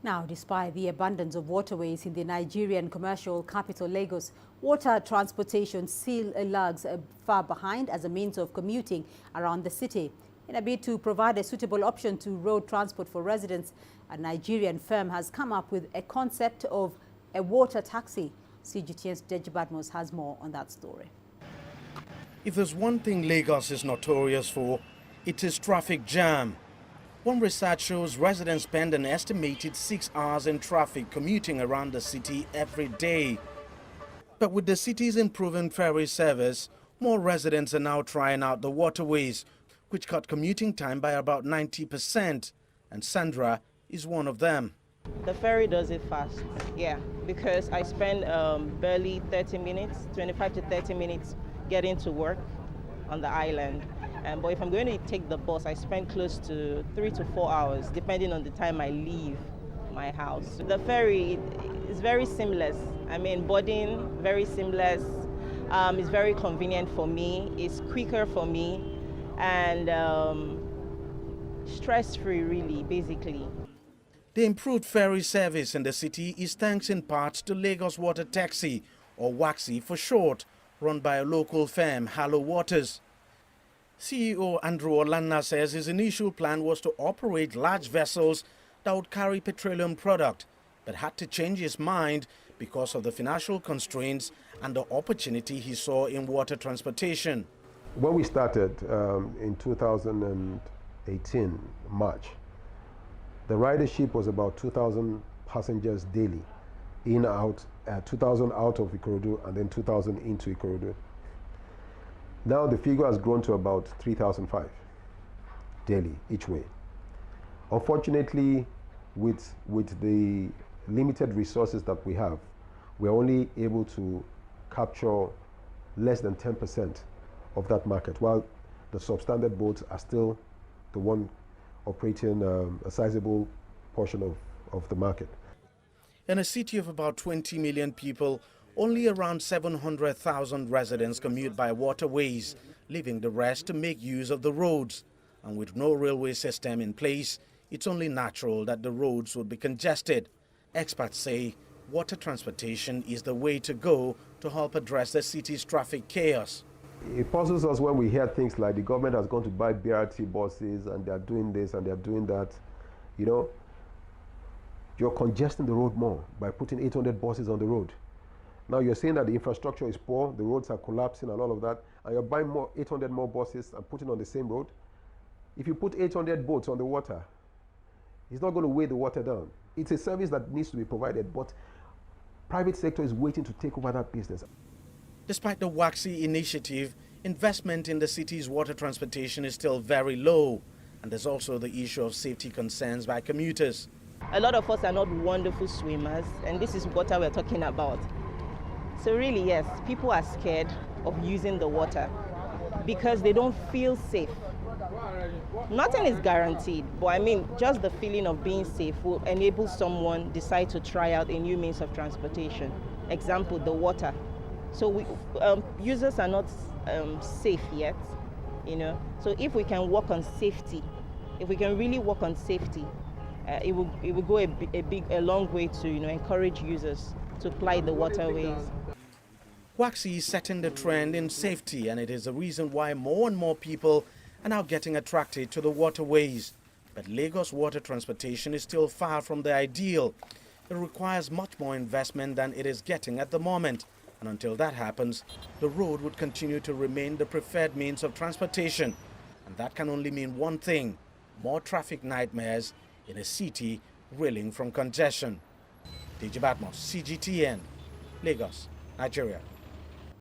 Now, despite the abundance of waterways in the Nigerian commercial capital Lagos, water transportation still lags far behind as a means of commuting around the city. In a bid to provide a suitable option to road transport for residents, a Nigerian firm has come up with a concept of a water taxi. CGTN's Deji Badmos has more on that story. If there's one thing Lagos is notorious for, it is traffic jam. One research shows residents spend an estimated 6 hours in traffic commuting around the city every day. But with the city's improving ferry service, more residents are now trying out the waterways, which cut commuting time by about 90%. And Sandra is one of them. The ferry does it fast, yeah, because I spend barely 30 minutes, 25 to 30 minutes getting to work on the island. But if I'm going to take the bus, I spend close to 3 to 4 hours, depending on the time I leave my house. The ferry is very seamless. I mean, boarding, very seamless. It's very convenient for me. It's quicker for me, and stress-free, really, basically. The improved ferry service in the city is thanks in part to Lagos Water Taxi, or Waxi for short, run by a local firm, Hello Waters. CEO Andrew Olanna says his initial plan was to operate large vessels that would carry petroleum product, but had to change his mind because of the financial constraints and the opportunity he saw in water transportation. When we started in 2018, March, the ridership was about 2,000 passengers daily, in, out, 2,000 out of Ikorodu and then 2,000 into Ikorodu. Now the figure has grown to about 3,005 daily each way. Unfortunately, with the limited resources that we have, we're only able to capture less than 10% of that market, while the substandard boats are still the one operating a sizable portion of the market. In a city of about 20 million people, only around 700,000 residents commute by waterways, leaving the rest to make use of the roads. And with no railway system in place, it's only natural that the roads would be congested. Experts say water transportation is the way to go to help address the city's traffic chaos. It puzzles us when we hear things like the government has gone to buy BRT buses and they are doing this and they are doing that. You know, you're congesting the road more by putting 800 buses on the road. Now you're saying that the infrastructure is poor, the roads are collapsing and all of that, and you're buying 800 more buses and putting on the same road. If you put 800 boats on the water, it's not going to weigh the water down. It's a service that needs to be provided, but private sector is waiting to take over that business. Despite the Waxi initiative, investment in the city's water transportation is still very low. And there's also the issue of safety concerns by commuters. A lot of us are not wonderful swimmers, and this is what we're talking about. So really, yes, people are scared of using the water because they don't feel safe. Nothing is guaranteed, but I mean, just the feeling of being safe will enable someone decide to try out a new means of transportation. Example, the water. So users are not safe yet, you know. So if we can work on safety, if we can really work on safety, it will go a long way to, you know, encourage users to ply the waterways. Waxi is setting the trend in safety, and it is the reason why more and more people are now getting attracted to the waterways. But Lagos water transportation is still far from the ideal. It requires much more investment than it is getting at the moment. And until that happens, the road would continue to remain the preferred means of transportation. And that can only mean one thing: more traffic nightmares in a city reeling from congestion. Deji Badmos, CGTN, Lagos, Nigeria.